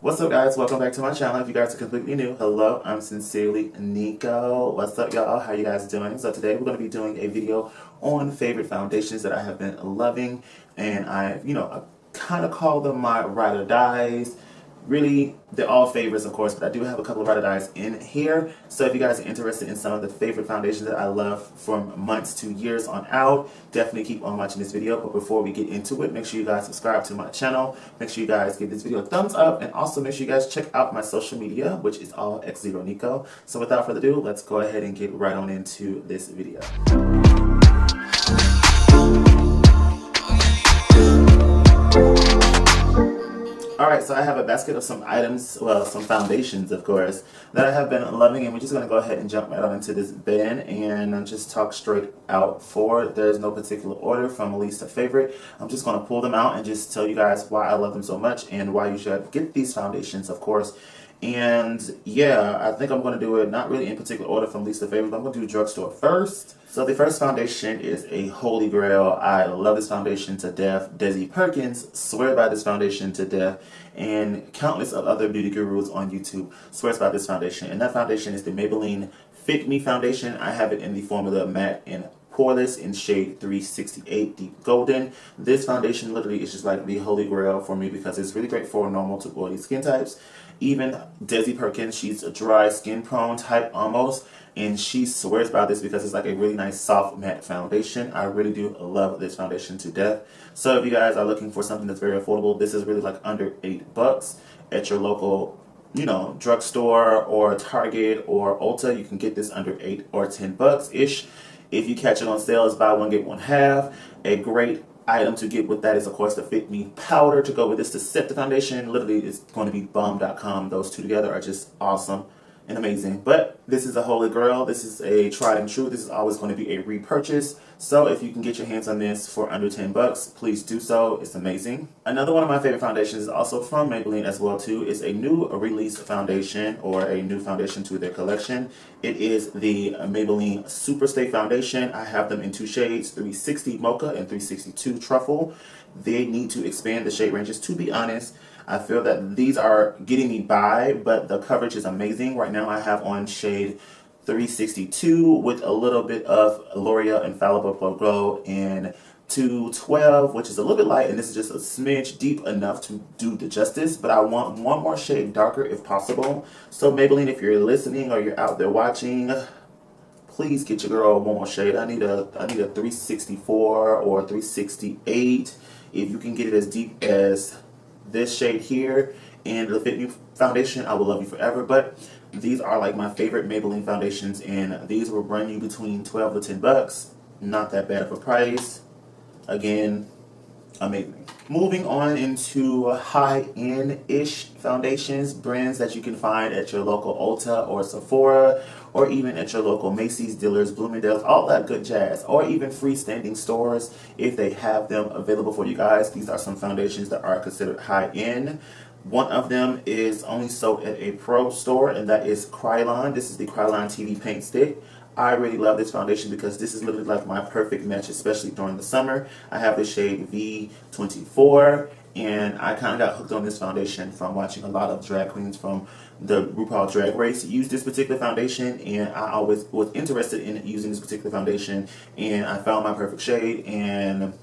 What's up, guys? Welcome back to my channel. If you guys are completely new, hello, I'm sincerely Niko. What's up, y'all? How you guys doing? So today we're going to be doing a video on favorite foundations that I have been loving, and I kind of call them my ride or dies. Really, they're all favorites, of course, but I do have a couple of ride or dies in here. So if you guys are interested in some of the favorite foundations that I love from months to years on out, definitely keep on watching this video. But before we get into it, make sure you guys subscribe to my channel. Make sure you guys give this video a thumbs up, and also make sure you guys check out my social media, which is all X0Niko. So without further ado, let's go ahead and get right on into this video. Alright, so I have a basket of some items, well, some foundations, of course, that I have been loving, and we're just going to go ahead and jump right on into this bin and just talk straight out forward. There's no particular order from least to favorite. I'm just going to pull them out and just tell you guys why I love them so much and why you should get these foundations, of course. And yeah, I think I'm going to do it not really in particular order from least to favorite, but I'm going to do drugstore first. So the first foundation is a holy grail. I love this foundation to death. Desi Perkins swear by this foundation to death, and countless of other beauty gurus on YouTube swears by this foundation. And that foundation is the Maybelline Fit Me foundation. I have it in the formula matte and poreless in shade 368 deep golden. This foundation literally is just like the holy grail for me because it's really great for normal to oily skin types. Even Desi Perkins, she's a dry skin prone type almost, and she swears by this because it's like a really nice soft matte foundation. I really do love this foundation to death. So if you guys are looking for something that's very affordable, this is really like under $8 at your local drugstore or Target or Ulta. You can get this under 8 or 10 bucks ish. If you catch it on sale, it's buy one get one half. A great item to get with that is, of course, the Fit Me powder to go with this to set the foundation. Literally, it's going to be bomb.com. Those two together are just awesome and amazing. But this is a holy grail. This is a tried and true. This is always going to be a repurchase. So if you can get your hands on this for under 10 bucks, please do so. It's amazing. Another one of my favorite foundations is also from Maybelline as well too. Is a new release foundation, or a new foundation to their collection. It is the Maybelline Superstay foundation. I have them in two shades, 360 Mocha and 362 Truffle. They need to expand the shade ranges, to be honest. I feel that these are getting me by, but the coverage is amazing. Right now I have on shade 362 with a little bit of L'Oreal Infallible Pro Glow in 212, which is a little bit light, and this is just a smidge deep enough to do the justice, but I want one more shade darker if possible. So Maybelline, if you're listening or you're out there watching, please get your girl one more shade. I need a 364 or 368. If you can get it as deep as this shade here and the Fit Me foundation, I will love you forever. But these are like my favorite Maybelline foundations, and these will run you between 12 to 10 bucks. Not that bad of a price. Again, amazing. Moving on into high-end-ish foundations, brands that you can find at your local Ulta or Sephora, or even at your local Macy's, Dillard's, Bloomingdale's, all that good jazz, or even freestanding stores if they have them available for you guys. These are some foundations that are considered high-end. One of them is only sold at a pro store, and that is Krylon. This is the Krylon TV Paint Stick. I really love this foundation because this is literally like my perfect match, especially during the summer. I have the shade V24, and I kind of got hooked on this foundation from watching a lot of drag queens from the RuPaul Drag Race use this particular foundation, and I always was interested in using this particular foundation, and I found my perfect shade, and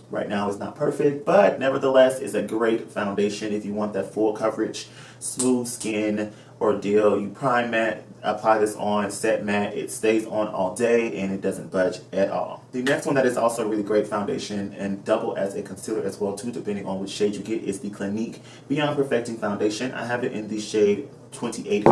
right now it's not perfect, but nevertheless it's a great foundation if you want that full coverage, smooth skin ordeal. You prime matte, apply this on, set matte, it stays on all day and it doesn't budge at all. The next one that is also a really great foundation and double as a concealer as well too, depending on which shade you get, is the Clinique Beyond Perfecting foundation. I have it in the shade 28.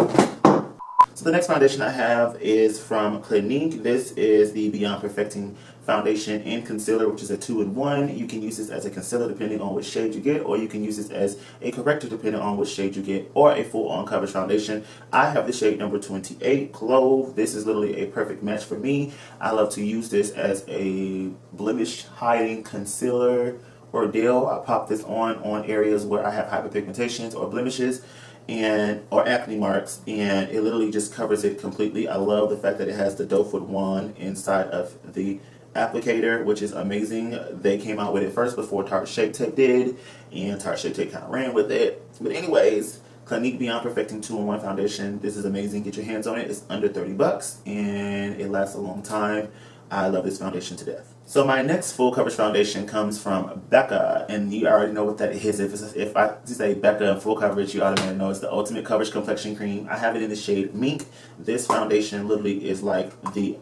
So the next foundation I have is from Clinique. This is the Beyond Perfecting foundation and concealer, which is a 2-in-1. You can use this as a concealer depending on which shade you get, or you can use this as a corrector depending on which shade you get, or a full-on coverage foundation. I have the shade number 28, Clove. This is literally a perfect match for me. I love to use this as a blemish hiding concealer ordeal. I pop this on areas where I have hyperpigmentations or blemishes or acne marks, and it literally just covers it completely. I love the fact that it has the doe foot wand inside of the applicator, which is amazing. They came out with it first before Tarte Shape Tape did, and Tarte Shape Tape kind of ran with it. But anyways, Clinique Beyond Perfecting 2-in-1 Foundation. This is amazing. Get your hands on it. It's under 30 bucks, and it lasts a long time. I love this foundation to death. So my next full coverage foundation comes from Becca, and you already know what that is. If I say Becca full coverage, you automatically know it's the Ultimate Coverage Complexion Cream. I have it in the shade Mink. This foundation literally is like the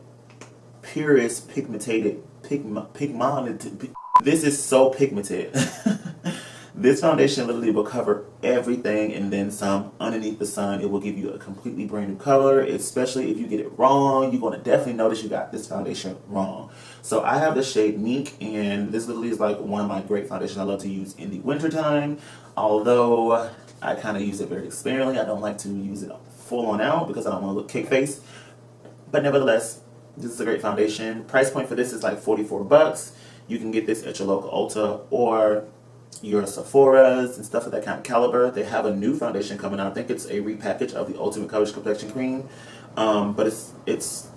purest pigmented. This is so pigmented. This foundation literally will cover everything and then some underneath the sun. It will give you a completely brand new color, especially if you get it wrong. You're going to definitely notice you got this foundation wrong. So I have the shade Mink, and this literally is like one of my great foundations I love to use in the winter time. Although I kind of use it very sparingly. I don't like to use it full on out because I don't want to look cake face. But nevertheless, this is a great foundation. Price point for this is like 44 bucks. You can get this at your local Ulta or your Sephora's and stuff of that kind of caliber. They have a new foundation coming out. I think it's a repackage of the Ultimate Coverage Complexion Cream. But it's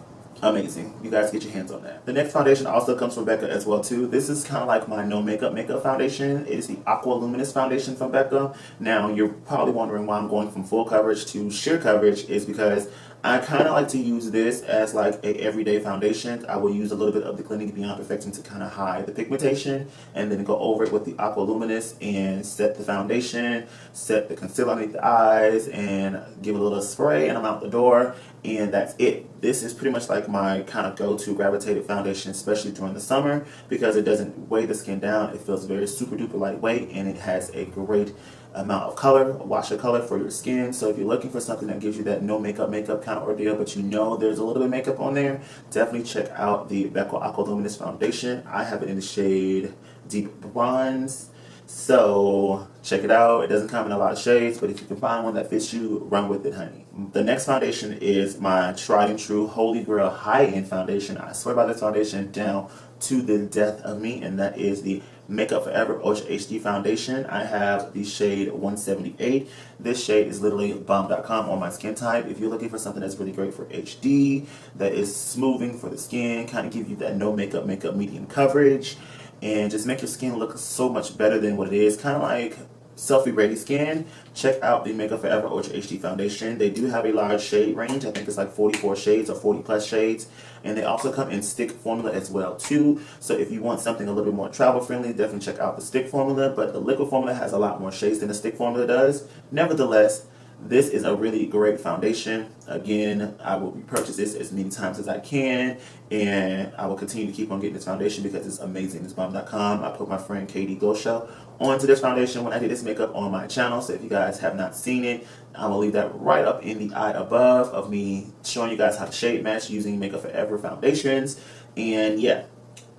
amazing. You guys get your hands on that. The next foundation also comes from Becca as well too. This is kind of like my no makeup foundation. It is the Aqua Luminous foundation from Becca. Now you're probably wondering why I'm going from full coverage to sheer coverage. Is because I kind of like to use this as like a everyday foundation. I will use a little bit of the Clinique Beyond Perfecting to kind of hide the pigmentation, and then go over it with the Aqua Luminous and set the foundation, set the concealer underneath the eyes, and give it a little spray, and I'm out the door, and that's it. This is pretty much like my kind of go-to gravitated foundation, especially during the summer, because it doesn't weigh the skin down. It feels very super duper lightweight, and it has a great amount of color, a wash of color for your skin. So if you're looking for something that gives you that no makeup kind of ordeal, but you know there's a little bit of makeup on there, definitely check out the Becca Aqua Luminous foundation. I have it in the shade Deep Bronze, so check it out. It doesn't come in a lot of shades, but if you can find one that fits you, run with it, honey. The next foundation is my tried and true Holy Grail high-end foundation. I swear by this foundation down to the death of me, and that is the Makeup Forever Ultra HD foundation. I have the shade 178. This shade is literally bomb.com on my skin type. If you're looking for something that's really great for HD, that is smoothing for the skin, kind of give you that no makeup medium coverage, and just make your skin look so much better than what it is, kind of like selfie ready skin, check out the Makeup Forever Ultra HD foundation. They do have a large shade range. I think it's like 44 shades or 40 plus shades, and they also come in stick formula as well too. So if you want something a little bit more travel friendly, definitely check out the stick formula, but the liquid formula has a lot more shades than the stick formula does. Nevertheless, this is a really great foundation. Again, I will repurchase this as many times as I can, and I will continue to keep on getting this foundation because it's amazing. It's bomb.com. I put my friend Katie Gosho onto this foundation when I did this makeup on my channel, so if you guys have not seen it, I'm going to leave that right up in the eye above of me showing you guys how to shade match using Makeup Forever foundations. And yeah,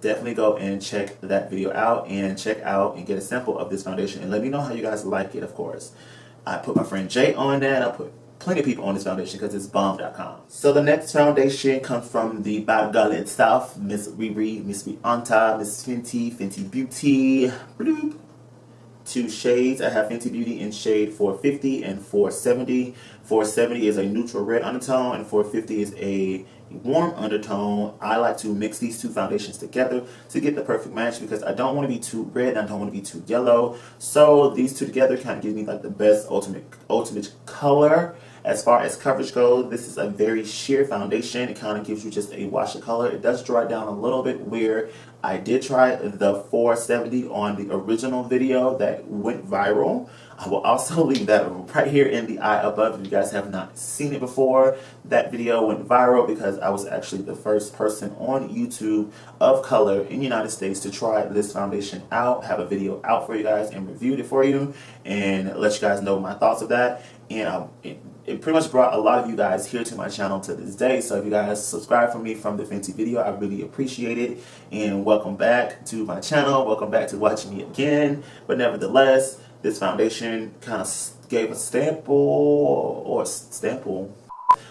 definitely go and check that video out, and check out and get a sample of this foundation, and let me know how you guys like it, of course. I put my friend Jay on that. I put plenty of people on this foundation because it's bomb.com. So the next foundation comes from the bad girl itself, Miss Riri, Miss Rianta, Miss Fenty, Fenty Beauty. Bloop. 2 shades. I have Fenty Beauty in shade 450 and 470. 470 is a neutral red undertone, and 450 is a warm undertone. I like to mix these two foundations together to get the perfect match because I don't want to be too red and I don't want to be too yellow. So these two together kind of give me like the best ultimate color. As far as coverage goes, this is a very sheer foundation. It kind of gives you just a wash of color. It does dry down a little bit, where I did try the 470 on the original video that went viral. I will also leave that right here in the eye above if you guys have not seen it before. That video went viral because I was actually the first person on YouTube of color in the United States to try this foundation out, have a video out for you guys and reviewed it for you and let you guys know my thoughts of that. And it pretty much brought a lot of you guys here to my channel to this day. So if you guys subscribe for me from the Fenty video, I really appreciate it. And welcome back to my channel. Welcome back to watching me again. But nevertheless, this foundation kind of gave a staple.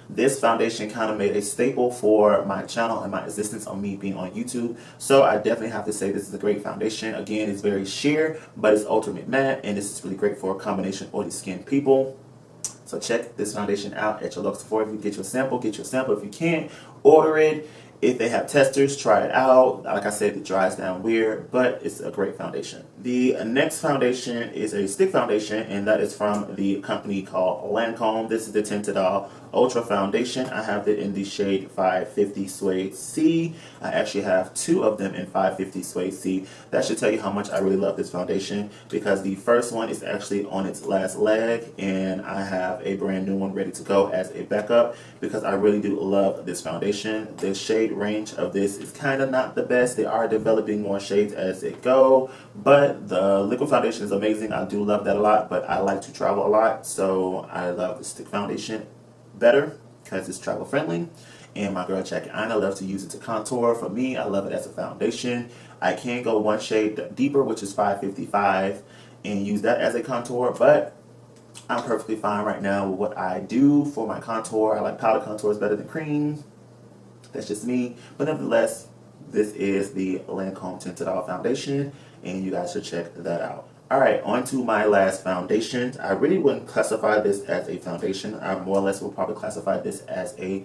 This foundation kind of made a staple for my channel and my existence on me being on YouTube. So I definitely have to say this is a great foundation. Again, it's very sheer, but it's ultimate matte, and this is really great for a combination oily skin people. So check this foundation out at your local Sephora. If you get your sample, get your sample. If you can't, order it. If they have testers, try it out. Like I said, it dries down weird, but it's a great foundation. The next foundation is a stick foundation, and that is from the company called Lancome. This is the Tinted Ultra Foundation. I have it in the shade 550 Suede C. I actually have 2 of them in 550 Suede C. That should tell you how much I really love this foundation, because the first one is actually on its last leg, and I have a brand new one ready to go as a backup, because I really do love this foundation. The shade range of this is kind of not the best. They are developing more shades as they go, but the liquid foundation is amazing. I do love that a lot, but I like to travel a lot, so I love the stick foundation better because it's travel friendly. And my girl Anna loves to use it to contour. For me, I love it as a foundation. I can go one shade deeper, which is 555, and use that as a contour, but I'm perfectly fine right now with what I do for my contour. I like powder contours better than cream. That's just me. But nevertheless, this is the Lancome Tinted All Foundation, and you guys should check that out. Alright, on to my last foundation. I really wouldn't classify this as a foundation. I more or less will probably classify this as a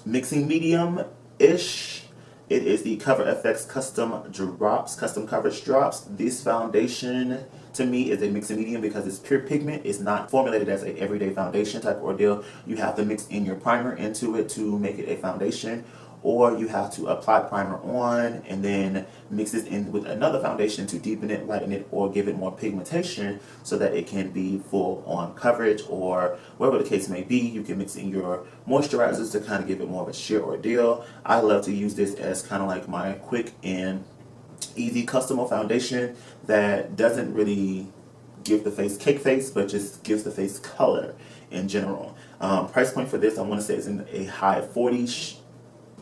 mixing medium-ish. It is the Cover FX Custom Coverage Drops. This foundation, to me, is a mixing medium because it's pure pigment. It's not formulated as an everyday foundation type ordeal. You have to mix in your primer into it to make it a foundation, or you have to apply primer on and then mix it in with another foundation to deepen it, lighten it, or give it more pigmentation so that it can be full on coverage, or whatever the case may be. You can mix in your moisturizers to kind of give it more of a sheer ordeal. I love to use this as kind of like my quick and easy custom foundation that doesn't really give the face cake face, but just gives the face color in general. Price point for this, I want to say, is in a high 40s,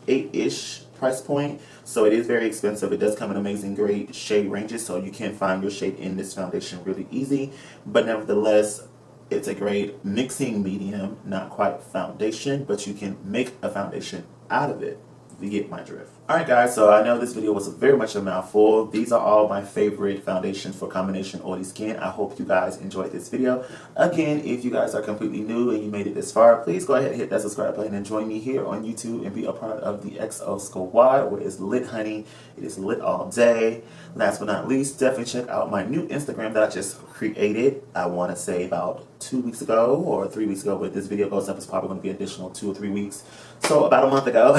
8-ish price point, so it is very expensive. It does come in amazing great shade ranges, so you can find your shade in this foundation really easy, but nevertheless, it's a great mixing medium, not quite foundation, but you can make a foundation out of it. You get my drift. Alright guys, so I know this video was very much a mouthful. These are all my favorite foundations for combination oily skin. I hope you guys enjoyed this video. Again, if you guys are completely new and you made it this far, please go ahead and hit that subscribe button and join me here on YouTube and be a part of the XO Squad, where it's lit, honey. It is lit all day. Last but not least, definitely check out my new Instagram that I just created. I want to say about 2 weeks ago or 3 weeks ago, but this video goes up, it's probably going to be additional 2 or 3 weeks. So about a month ago,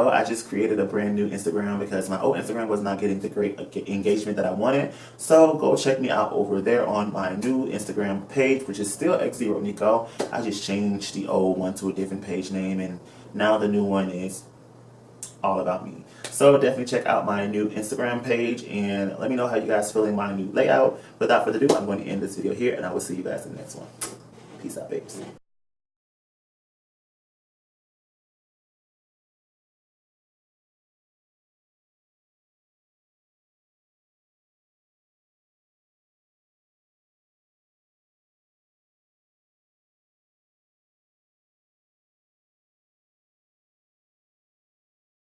I just created a brand new Instagram because my old Instagram was not getting the great engagement that I wanted. So go check me out over there on my new Instagram page, which is still X0Niko. I just changed the old one to a different page name, and now the new one is all about me. So definitely check out my new Instagram page and let me know how you guys feeling my new layout. Without further ado, I'm going to end this video here, and I will see you guys in the next one. Peace out, babes.